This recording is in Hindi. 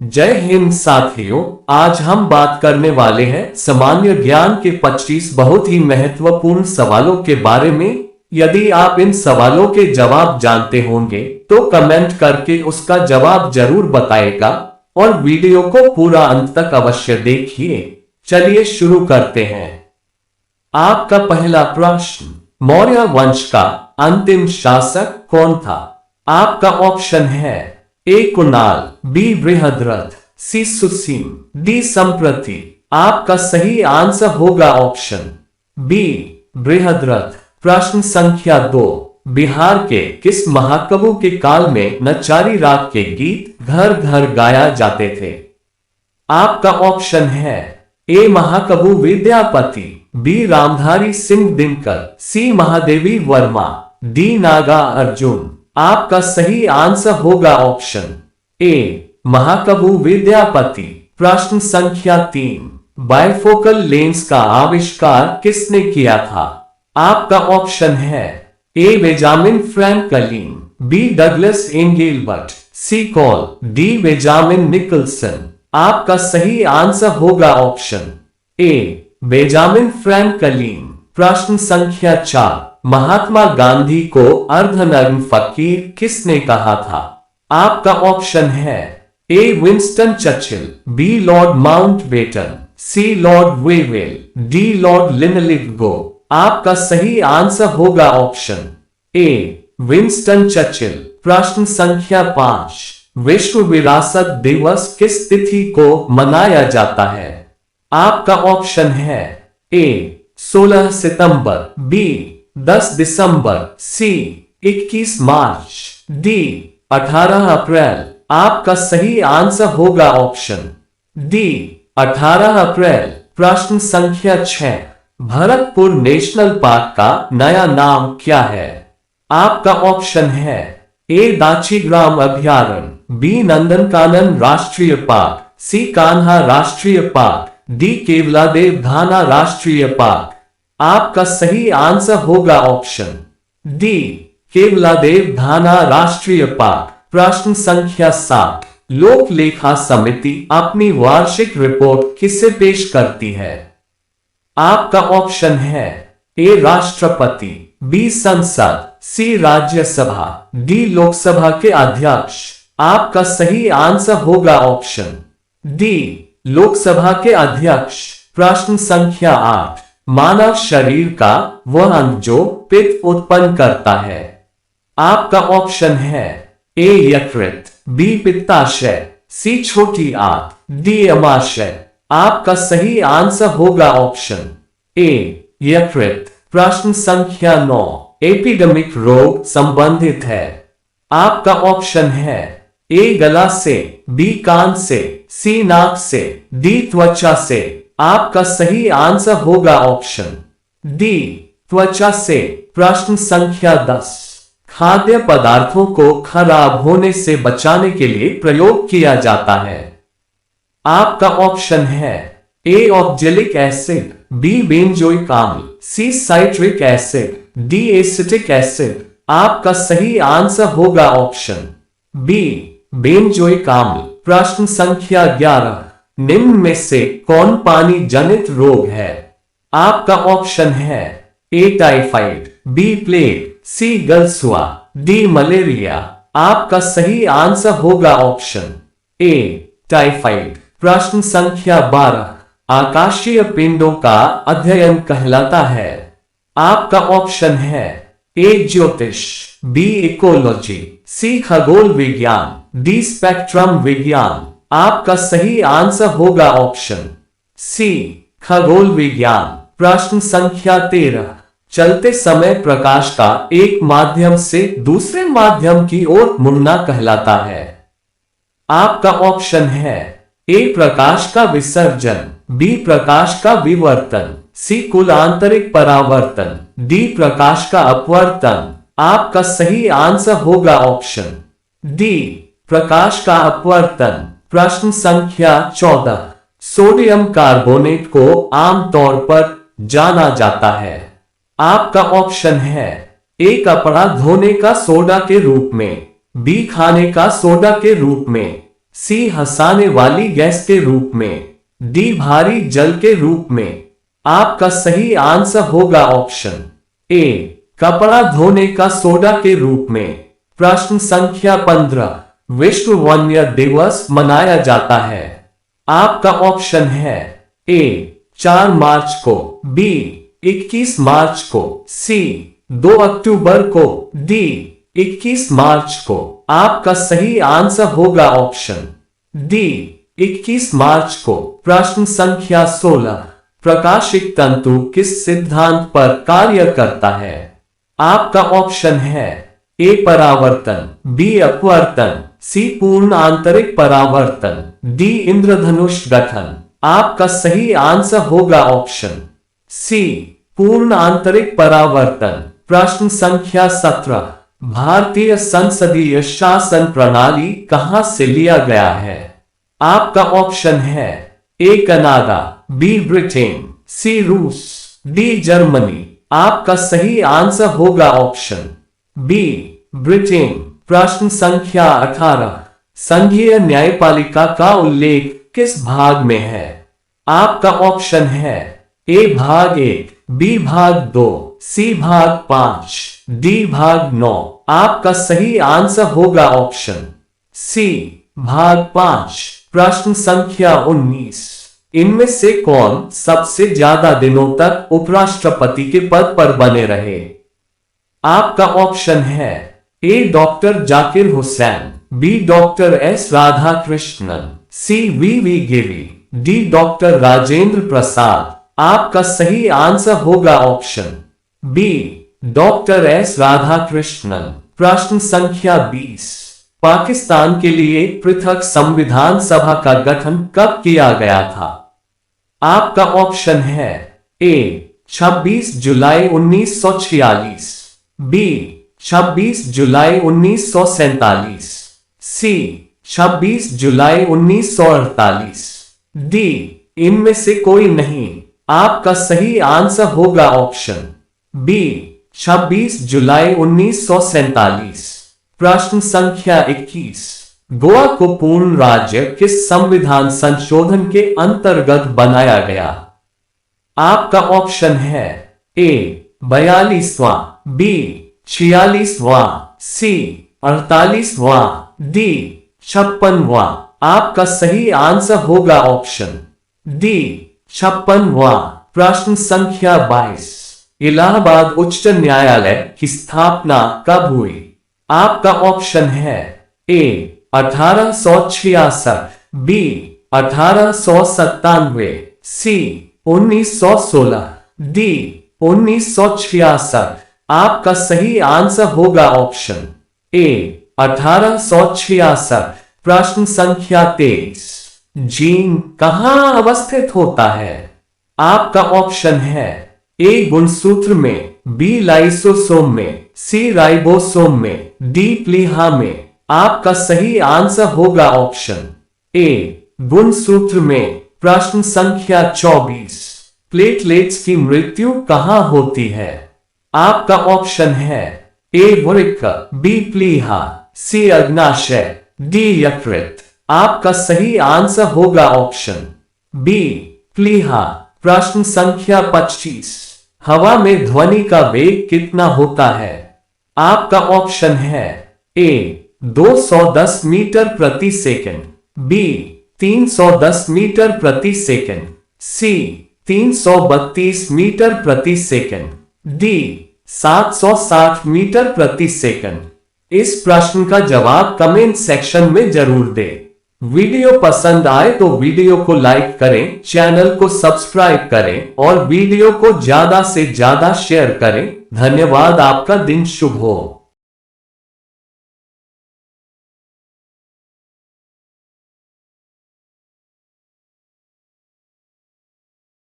जय हिंद साथियों, आज हम बात करने वाले हैं सामान्य ज्ञान के 25 बहुत ही महत्वपूर्ण सवालों के बारे में। यदि आप इन सवालों के जवाब जानते होंगे तो कमेंट करके उसका जवाब जरूर बताएगा और वीडियो को पूरा अंत तक अवश्य देखिए। चलिए शुरू करते हैं। आपका पहला प्रश्न, मौर्य वंश का अंतिम शासक कौन था? आपका ऑप्शन है ए कुणाल, बी बृहद्रथ, सी सुसीम, डी संप्रति। आपका सही आंसर होगा ऑप्शन बी बृहद्रथ। प्रश्न संख्या 2, बिहार के किस महाकवि के काल में नचारी राग के गीत घर घर गाया जाते थे? आपका ऑप्शन है ए महाकवि विद्यापति, बी रामधारी सिंह दिनकर, सी महादेवी वर्मा, डी नागा अर्जुन। आपका सही आंसर होगा ऑप्शन ए महाकवि विद्यापति। प्रश्न संख्या 3, बाइफोकल लेंस का आविष्कार किसने किया था? आपका ऑप्शन है A Benjamin Franklin, B Douglas Engelbart, C Cole, D Benjamin Nicholson. आपका सही आंसर होगा ऑप्शन ए बेंजामिन फ्रैंकलिन। प्रश्न संख्या 4, महात्मा गांधी को अर्धनग्न फकीर किसने कहा था? आपका ऑप्शन है A Winston Churchill, B Lord Mountbatten, C Lord Wavell, D Lord Linlithgow. आपका सही आंसर होगा ऑप्शन ए विंस्टन चर्चिल। प्रश्न संख्या 5, विश्व विरासत दिवस किस तिथि को मनाया जाता है? आपका ऑप्शन है ए 16 सितंबर, बी 10 दिसंबर, सी 21 मार्च, डी 18 अप्रैल। आपका सही आंसर होगा ऑप्शन डी 18 अप्रैल। प्रश्न संख्या 6, भरतपुर नेशनल पार्क का नया नाम क्या है? आपका ऑप्शन है ए दाचीग्राम अभयारण्य, बी नंदनकानन राष्ट्रीय पार्क, सी कान्हा राष्ट्रीय पार्क, डी केवलादेव धाना राष्ट्रीय पार्क। आपका सही आंसर होगा ऑप्शन डी केवलादेव धाना राष्ट्रीय पार्क। प्रश्न संख्या 7, लोक लेखा समिति अपनी वार्षिक रिपोर्ट किसे पेश करती है? आपका ऑप्शन है ए राष्ट्रपति, बी संसद, सी राज्यसभा, डी लोकसभा के अध्यक्ष। आपका सही आंसर होगा ऑप्शन डी लोकसभा के अध्यक्ष। प्रश्न संख्या 8, मानव शरीर का वह अंग जो पित्त उत्पन्न करता है? आपका ऑप्शन है ए यकृत, बी पित्ताशय, सी छोटी आंत, डी अमाशय। आपका सही आंसर होगा ऑप्शन ए यकृत। प्रश्न संख्या 9, एपिडेमिक रोग संबंधित है? आपका ऑप्शन है ए गला से, बी कान से, सी नाक से, डी त्वचा से। आपका सही आंसर होगा ऑप्शन डी त्वचा से। प्रश्न संख्या 10, खाद्य पदार्थों को खराब होने से बचाने के लिए प्रयोग किया जाता है? आपका ऑप्शन है A oxalic acid, B benzoic अम्ल, C citric acid, D acetic acid. आपका सही आंसर होगा ऑप्शन बी बेंजोइक अम्ल। प्रश्न संख्या 11, निम्न में से कौन पानी जनित रोग है? आपका ऑप्शन है ए टाइफाइड, बी प्लेग, सी गलसुआ, डी मलेरिया। आपका सही आंसर होगा ऑप्शन ए टाइफाइड। प्रश्न संख्या 12, आकाशीय पिंडों का अध्ययन कहलाता है? आपका ऑप्शन है ए ज्योतिष, बी इकोलॉजी, सी खगोल विज्ञान, डी स्पेक्ट्रम विज्ञान। आपका सही आंसर होगा ऑप्शन सी खगोल विज्ञान। प्रश्न संख्या 13, चलते समय प्रकाश का एक माध्यम से दूसरे माध्यम की ओर मुड़ना कहलाता है? आपका ऑप्शन है ए प्रकाश का विसर्जन, बी प्रकाश का विवर्तन, सी कुल आंतरिक परावर्तन, डी प्रकाश का अपवर्तन। आपका सही आंसर होगा ऑप्शन डी प्रकाश का अपवर्तन। प्रश्न संख्या 14, सोडियम कार्बोनेट को आमतौर पर जाना जाता है? आपका ऑप्शन है ए कपड़ा धोने का सोडा के रूप में, बी खाने का सोडा के रूप में, सी हंसाने वाली गैस के रूप में, डी भारी जल के रूप में। आपका सही आंसर होगा ऑप्शन ए, कपड़ा धोने का सोडा के रूप में। प्रश्न संख्या 15, विश्व वन्य दिवस मनाया जाता है। आपका ऑप्शन है ए 4 मार्च को, बी 21 मार्च को, सी 2 अक्टूबर को, डी 21 मार्च को। आपका सही आंसर होगा ऑप्शन डी 21 मार्च को। प्रश्न संख्या 16, प्रकाशिक तंतु किस सिद्धांत पर कार्य करता है। आपका ऑप्शन है ए परावर्तन, बी अपवर्तन, सी पूर्ण आंतरिक परावर्तन, डी इंद्रधनुष गठन। आपका सही आंसर होगा ऑप्शन सी पूर्ण आंतरिक परावर्तन। प्रश्न संख्या 17, भारतीय संसदीय शासन प्रणाली कहां से लिया गया है। आपका ऑप्शन है ए कनाडा, बी ब्रिटेन, सी रूस, डी जर्मनी। आपका सही आंसर होगा ऑप्शन बी ब्रिटेन। प्रश्न संख्या 18, संघीय न्यायपालिका का उल्लेख किस भाग में है। आपका ऑप्शन है ए भाग 1, बी भाग 2, सी भाग 5, डी भाग 9। आपका सही आंसर होगा ऑप्शन सी भाग 5। प्रश्न संख्या 19, इनमें से कौन सबसे ज्यादा दिनों तक उपराष्ट्रपति के पद पर बने रहे। आपका ऑप्शन है A doctor Zakir Hussain, B doctor S Radhakrishnan, C V Giri, D doctor Rajendra Prasad. आपका सही आंसर होगा option B doctor S Radhakrishnan. प्रश्न संख्या 20, पाकिस्तान के लिए पृथक संविधान सभा का गठन कब किया गया था। आपका ऑप्शन है ए 26 जुलाई 1946, बी 26 जुलाई 1947, सी 26 जुलाई 1948, डी इनमें से कोई नहीं। आपका सही आंसर होगा ऑप्शन बी 26 जुलाई 1947। प्रश्न संख्या 21, गोवा को पूर्ण राज्य किस संविधान संशोधन के अंतर्गत बनाया गया। आपका ऑप्शन है ए 42वां, बी 46वां, सी 48वां, डी 56वां। आपका सही आंसर होगा ऑप्शन डी 56वां। प्रश्न संख्या 22, इलाहाबाद उच्च न्यायालय की स्थापना कब हुई। आपका ऑप्शन है ए 1866, बी 1897, सी 1916, डी 1966। आपका सही आंसर होगा ऑप्शन ए 1866। प्रश्न संख्या 23, जीन कहां अवस्थित होता है। आपका ऑप्शन है ए गुणसूत्र में, बी लाइसोसोम में, सी राइबोसोम में, डी प्लीहा में। आपका सही आंसर होगा ऑप्शन ए गुणसूत्र में। प्रश्न संख्या 24, प्लेटलेट्स की मृत्यु कहां होती है। आपका ऑप्शन है ए वृक्क, बी प्लीहा, सी अग्नाशय, डी यकृत। आपका सही आंसर होगा ऑप्शन बी प्लीहा। प्रश्न संख्या 25, हवा में ध्वनि का वेग कितना होता है। आपका ऑप्शन है ए 210 मीटर प्रति सेकंड, बी 310 मीटर प्रति सेकंड, सी 332 मीटर प्रति सेकंड, डी 760 मीटर प्रति सेकंड। इस प्रश्न का जवाब कमेंट सेक्शन में जरूर दें। वीडियो पसंद आए तो वीडियो को लाइक करें, चैनल को सब्सक्राइब करें और वीडियो को ज्यादा से ज्यादा शेयर करें। धन्यवाद। आपका दिन शुभ हो।